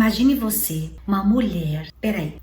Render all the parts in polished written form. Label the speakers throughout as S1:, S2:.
S1: Imagine você, uma mulher. Peraí.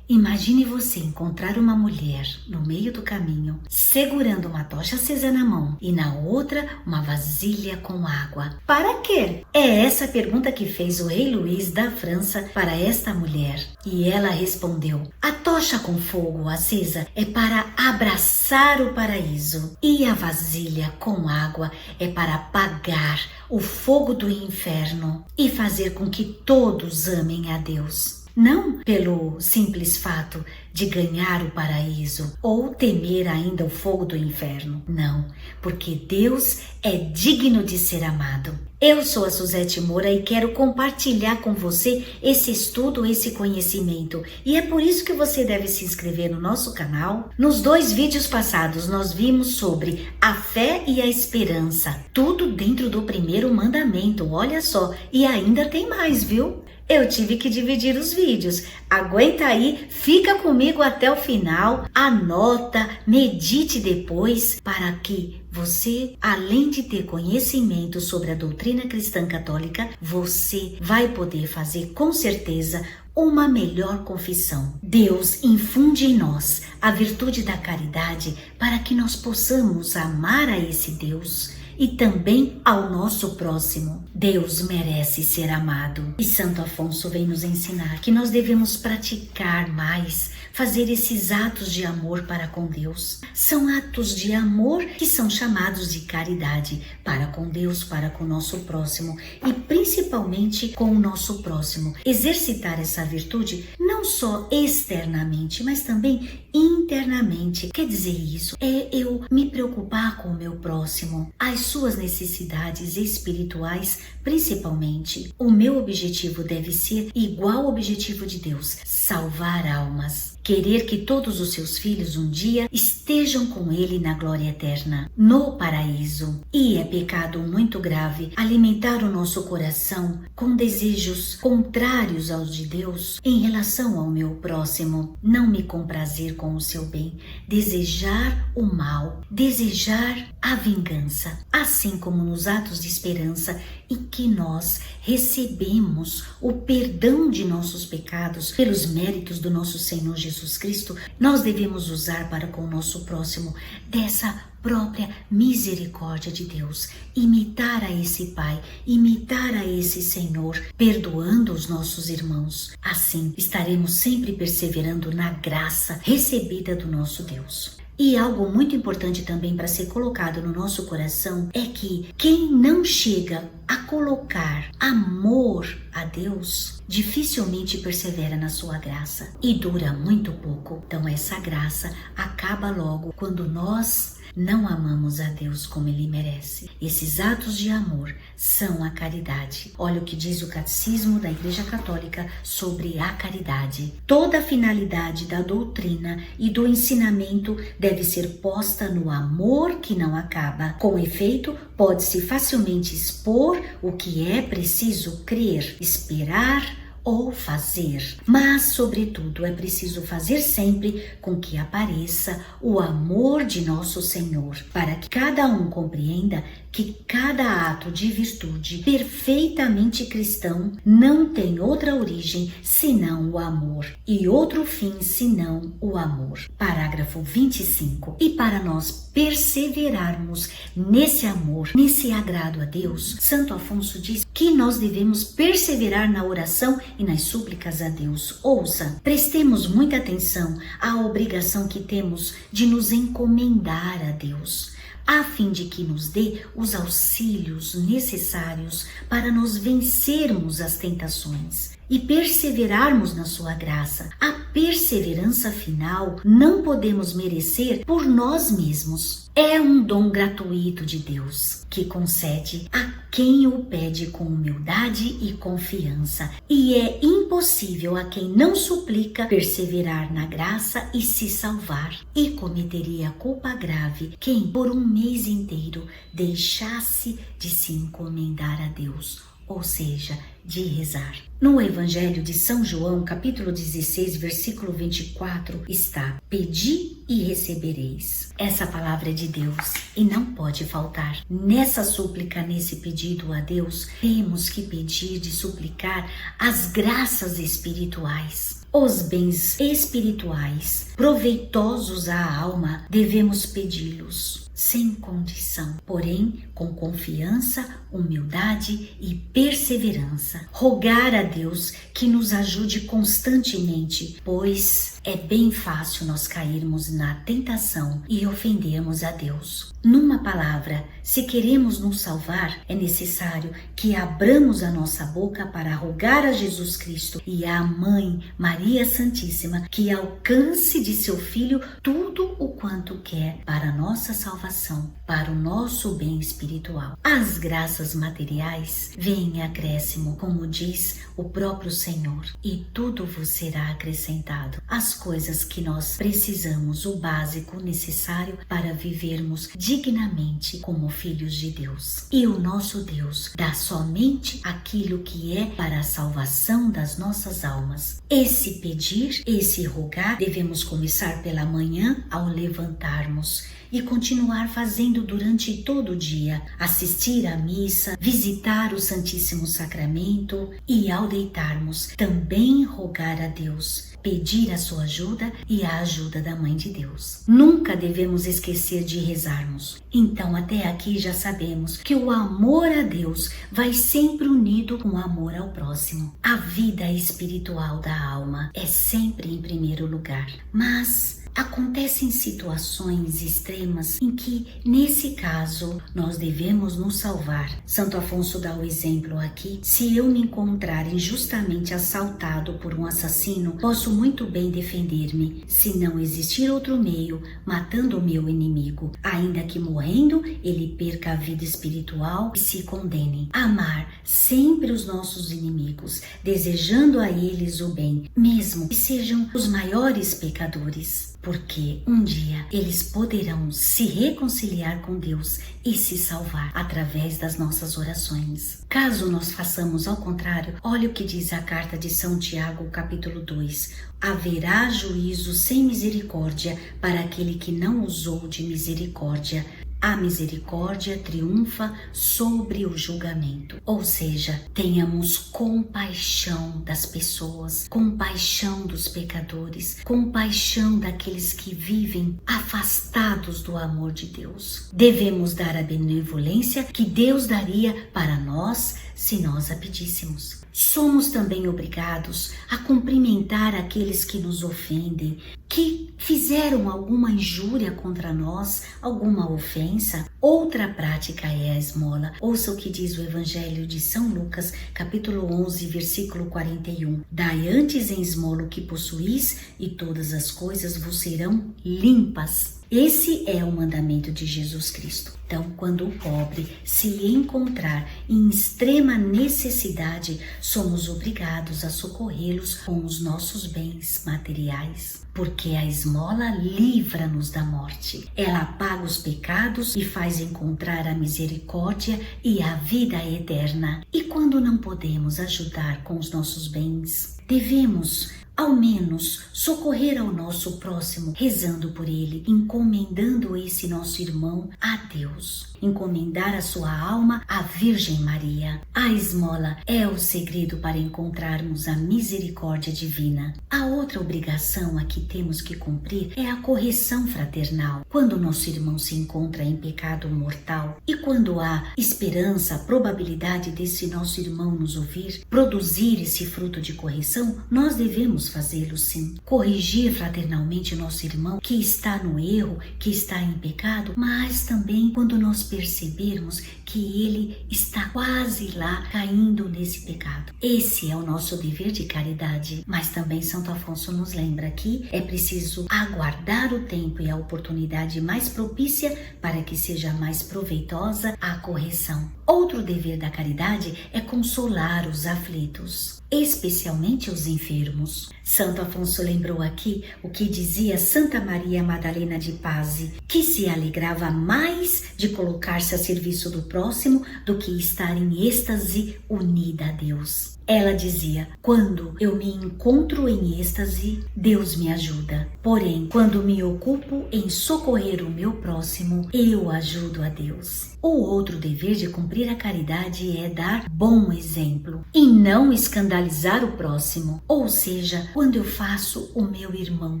S1: Imagine você encontrar uma mulher no meio do caminho, segurando uma tocha acesa na mão e na outra uma vasilha com água. Para quê? É essa a pergunta que fez o rei Luís da França para esta mulher. E ela respondeu: a tocha com fogo acesa é para abraçar o paraíso, e a vasilha com água é para apagar o fogo do inferno e fazer com que todos amem a Deus. Não pelo simples fato de ganhar o paraíso ou temer ainda o fogo do inferno. Não, porque Deus é digno de ser amado. Eu sou a Suzete Moura e quero compartilhar com você esse estudo, esse conhecimento. E é por isso que você deve se inscrever no nosso canal. Nos 2 vídeos passados nós vimos sobre a fé e a esperança. Tudo dentro do primeiro mandamento, olha só. E ainda tem mais, viu? Eu tive que dividir os vídeos. Aguenta aí, fica comigo até o final, anota, medite depois, para que você, além de ter conhecimento sobre a doutrina cristã católica, você vai poder fazer com certeza uma melhor confissão. Deus infunde em nós a virtude da caridade para que nós possamos amar a esse Deus e também ao nosso próximo. Deus merece ser amado. E Santo Afonso vem nos ensinar que nós devemos praticar mais, fazer esses atos de amor para com Deus. São atos de amor que são chamados de caridade para com Deus, para com o nosso próximo e principalmente com o nosso próximo. Exercitar essa virtude não só externamente, mas também internamente. Quer dizer isso? É eu me preocupar com o meu próximo, as suas necessidades espirituais principalmente. O meu objetivo deve ser igual ao objetivo de Deus: salvar almas. Querer que todos os seus filhos um dia estejam com Ele na glória eterna, no paraíso. E é pecado muito grave alimentar o nosso coração com desejos contrários aos de Deus em relação ao meu próximo. Não me comprazer com o seu bem, desejar o mal, desejar a vingança. Assim como nos atos de esperança em que nós recebemos o perdão de nossos pecados pelos méritos do nosso Senhor Jesus Cristo, nós devemos usar para com o nosso próximo dessa própria misericórdia de Deus, imitar a esse Pai, imitar a esse Senhor, perdoando os nossos irmãos. Assim estaremos sempre perseverando na graça recebida do nosso Deus. E algo muito importante também para ser colocado no nosso coração é que quem não chega a colocar amor a Deus, dificilmente persevera na sua graça e dura muito pouco. Então essa graça acaba logo quando nós não amamos a Deus como Ele merece. Esses atos de amor são a caridade. Olha o que diz o Catecismo da Igreja Católica sobre a caridade. Toda a finalidade da doutrina e do ensinamento deve ser posta no amor que não acaba. Com efeito, pode-se facilmente expor o que é preciso crer, esperar ou fazer, mas sobretudo é preciso fazer sempre com que apareça o amor de nosso Senhor, para que cada um compreenda que cada ato de virtude perfeitamente cristão não tem outra origem senão o amor e outro fim senão o amor. Parágrafo 25. E para nós perseverarmos nesse amor, nesse agrado a Deus, Santo Afonso diz que nós devemos perseverar na oração e nas súplicas a Deus. Ouça, prestemos muita atenção à obrigação que temos de nos encomendar a Deus, a fim de que nos dê os auxílios necessários para nos vencermos as tentações e perseverarmos na sua graça. A perseverança final não podemos merecer por nós mesmos. É um dom gratuito de Deus, que concede a quem o pede com humildade e confiança. E é impossível a quem não suplica perseverar na graça e se salvar. E cometeria culpa grave quem por um mês inteiro deixasse de se encomendar a Deus ou seja, de rezar. No Evangelho de São João, capítulo 16, versículo 24, está: pedi e recebereis. Essa palavra é de Deus e não pode faltar. Nessa súplica, nesse pedido a Deus, temos que pedir e suplicar as graças espirituais. Os bens espirituais proveitosos à alma, devemos pedi-los sem condição, porém com confiança, humildade e perseverança. Rogar a Deus que nos ajude constantemente, pois é bem fácil nós cairmos na tentação e ofendermos a Deus. Numa palavra, se queremos nos salvar, é necessário que abramos a nossa boca para rogar a Jesus Cristo e à Mãe Maria Santíssima que alcance de seu Filho tudo o quanto quer para a nossa salvação, para o nosso bem espiritual. As graças materiais vêm em acréscimo, como diz o próprio Senhor, e tudo vos será acrescentado. As coisas que nós precisamos, o básico necessário para vivermos dignamente como filhos de Deus. E o nosso Deus dá somente aquilo que é para a salvação das nossas almas. Esse pedir, esse rogar, devemos começar pela manhã ao levantarmos e continuar fazendo durante todo o dia, assistir à missa, visitar o Santíssimo Sacramento e ao deitarmos também rogar a Deus, pedir a sua ajuda e a ajuda da Mãe de Deus. Nunca devemos esquecer de rezarmos. Então até aqui já sabemos que o amor a Deus vai sempre unido com o amor ao próximo. A vida espiritual da alma é sempre em primeiro lugar, mas acontecem situações extremas em que, nesse caso, nós devemos nos salvar. Santo Afonso dá o exemplo aqui: se eu me encontrar injustamente assaltado por um assassino, posso muito bem defender-me, se não existir outro meio, matando o meu inimigo, ainda que morrendo ele perca a vida espiritual e se condene. Amar sempre os nossos inimigos, desejando a eles o bem, mesmo que sejam os maiores pecadores, porque um dia eles poderão se reconciliar com Deus e se salvar através das nossas orações. Caso nós façamos ao contrário, olha o que diz a carta de São Tiago, capítulo 2. Haverá juízo sem misericórdia para aquele que não usou de misericórdia. A misericórdia triunfa sobre o julgamento. Ou seja, tenhamos compaixão das pessoas, compaixão dos pecadores, compaixão daqueles que vivem afastados do amor de Deus. Devemos dar a benevolência que Deus daria para nós se nós a pedíssemos. Somos também obrigados a cumprimentar aqueles que nos ofendem, que fizeram alguma injúria contra nós, alguma ofensa. Outra prática é a esmola. Ouça o que diz o Evangelho de São Lucas, capítulo 11, versículo 41. Dai antes em esmola o que possuís, e todas as coisas vos serão limpas. Esse é o mandamento de Jesus Cristo. Então, quando o pobre se encontrar em extrema necessidade, somos obrigados a socorrê-los com os nossos bens materiais, porque a esmola livra-nos da morte. Ela apaga os pecados e faz encontrar a misericórdia e a vida eterna. E quando não podemos ajudar com os nossos bens, devemos ao menos socorrer ao nosso próximo, rezando por ele, encomendando esse nosso irmão a Deus. Encomendar a sua alma à Virgem Maria. A esmola é o segredo para encontrarmos a misericórdia divina. A outra obrigação a que temos que cumprir é a correção fraternal. Quando nosso irmão se encontra em pecado mortal e quando há esperança, a probabilidade desse nosso irmão nos ouvir, produzir esse fruto de correção, nós devemos fazê-lo sim. Corrigir fraternalmente nosso irmão que está no erro, que está em pecado, mas também quando nós percebermos que ele está quase lá caindo nesse pecado. Esse é o nosso dever de caridade, mas também Santo Afonso nos lembra que é preciso aguardar o tempo e a oportunidade mais propícia para que seja mais proveitosa a correção. Outro dever da caridade é consolar os aflitos, especialmente os enfermos. Santo Afonso lembrou aqui o que dizia Santa Maria Madalena de Pazzi, que se alegrava mais de colocar-se a serviço do próprio próximo do que estar em êxtase unida a Deus. Ela dizia: quando eu me encontro em êxtase, Deus me ajuda. Porém, quando me ocupo em socorrer o meu próximo, eu ajudo a Deus. O outro dever de cumprir a caridade é dar bom exemplo e não escandalizar o próximo. Ou seja, quando eu faço o meu irmão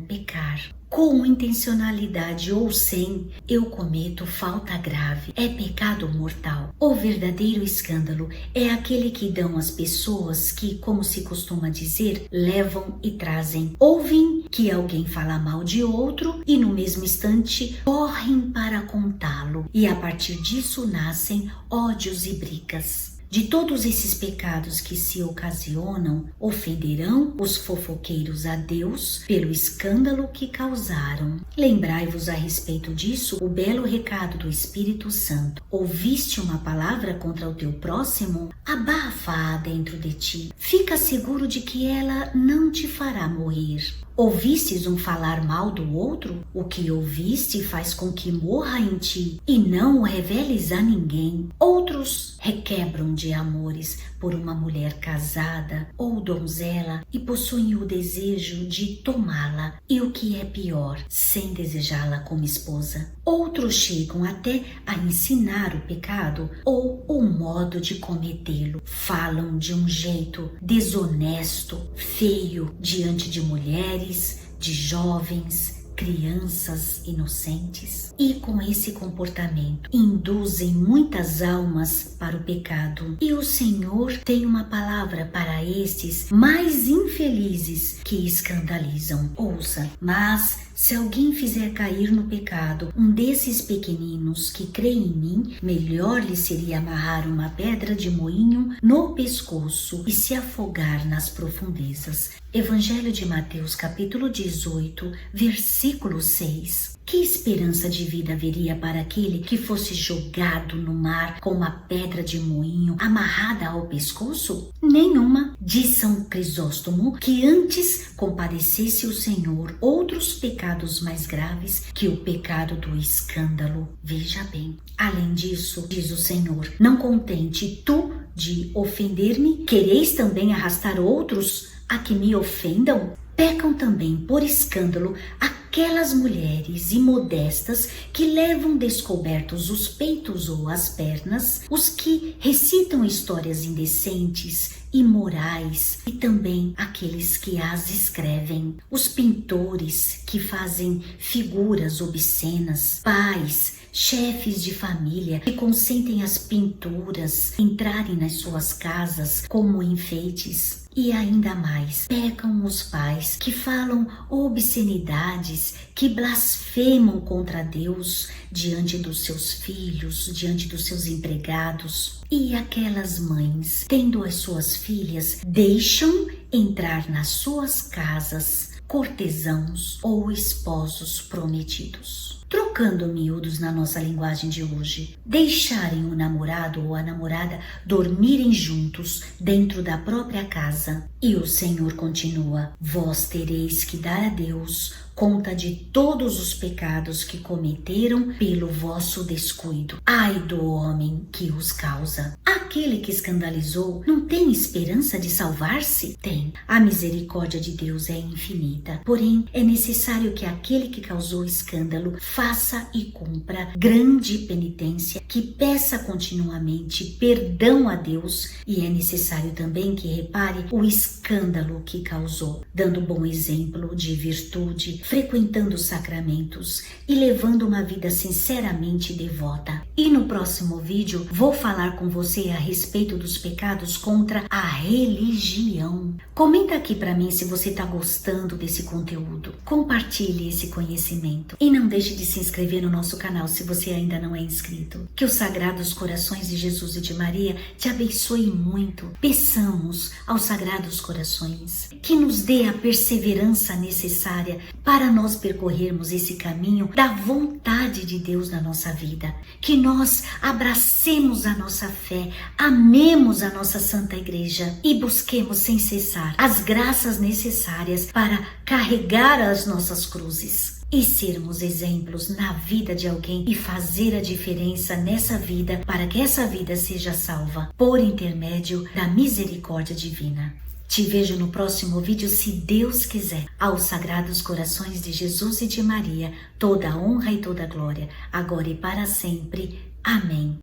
S1: pecar, com intencionalidade ou sem, eu cometo falta grave. É pecado mortal. O verdadeiro escândalo é aquele que dão as pessoas que, como se costuma dizer, levam e trazem. Ouvem que alguém fala mal de outro e no mesmo instante correm para contá-lo. E a partir disso nascem ódios e brigas. De todos esses pecados que se ocasionam, ofenderão os fofoqueiros a Deus pelo escândalo que causaram. Lembrai-vos a respeito disso o belo recado do Espírito Santo. Ouviste uma palavra contra o teu próximo? Abafa-a dentro de ti. Fica seguro de que ela não te fará morrer. Ouvistes um falar mal do outro? O que ouviste faz com que morra em ti e não o reveles a ninguém. Outros requebram de amores por uma mulher casada ou donzela e possuem o desejo de tomá-la e, o que é pior, sem desejá-la como esposa. Outros chegam até a ensinar o pecado ou o modo de cometê-lo. Falam de um jeito desonesto, feio, diante de mulheres, de jovens, crianças inocentes. E com esse comportamento induzem muitas almas para o pecado. E o Senhor tem uma palavra para estes mais infelizes que escandalizam. Ouça: mas se alguém fizer cair no pecado um desses pequeninos que creem em mim, melhor lhe seria amarrar uma pedra de moinho no pescoço e se afogar nas profundezas. Evangelho de Mateus, capítulo 18, versículo 6. Que esperança de vida haveria para aquele que fosse jogado no mar com uma pedra de moinho amarrada ao pescoço? Nenhuma. Diz São Crisóstomo que antes compadecesse o Senhor outros pecados mais graves que o pecado do escândalo. Veja bem. Além disso, diz o Senhor: não contente tu de ofender-me, quereis também arrastar outros a que me ofendam? Pecam também por escândalo aquelas mulheres imodestas que levam descobertos os peitos ou as pernas, os que recitam histórias indecentes, imorais, e também aqueles que as escrevem, os pintores que fazem figuras obscenas, pais, chefes de família que consentem as pinturas entrarem nas suas casas como enfeites. E ainda mais, pecam os pais que falam obscenidades, que blasfemam contra Deus diante dos seus filhos, diante dos seus empregados. E aquelas mães, tendo as suas filhas, deixam entrar nas suas casas cortesãos ou esposos prometidos. Trocando miúdos na nossa linguagem de hoje, deixarem o namorado ou a namorada dormirem juntos dentro da própria casa. E o Senhor continua: vós tereis que dar a Deus conta de todos os pecados que cometeram pelo vosso descuido. Ai do homem que os causa. Aquele que escandalizou não tem esperança de salvar-se? Tem. A misericórdia de Deus é infinita. Porém, é necessário que aquele que causou escândalo faça e cumpra grande penitência, que peça continuamente perdão a Deus, e é necessário também que repare o escândalo que causou, dando bom exemplo de virtude, frequentando os sacramentos e levando uma vida sinceramente devota. E no próximo vídeo vou falar com você a respeito dos pecados contra a religião. Comenta aqui para mim se você está gostando desse conteúdo. Compartilhe esse conhecimento e não deixe de se inscrever no nosso canal se você ainda não é inscrito. Que os sagrados corações de Jesus e de Maria te abençoe muito. Peçamos aos sagrados corações que nos dê a perseverança necessária para nós percorrermos esse caminho da vontade de Deus na nossa vida. Que nós abracemos a nossa fé, amemos a nossa Santa Igreja e busquemos sem cessar as graças necessárias para carregar as nossas cruzes. e sermos exemplos na vida de alguém e fazer a diferença nessa vida para que essa vida seja salva por intermédio da misericórdia divina. Te vejo no próximo vídeo, se Deus quiser. Aos Sagrados Corações de Jesus e de Maria, toda a honra e toda a glória, agora e para sempre. Amém.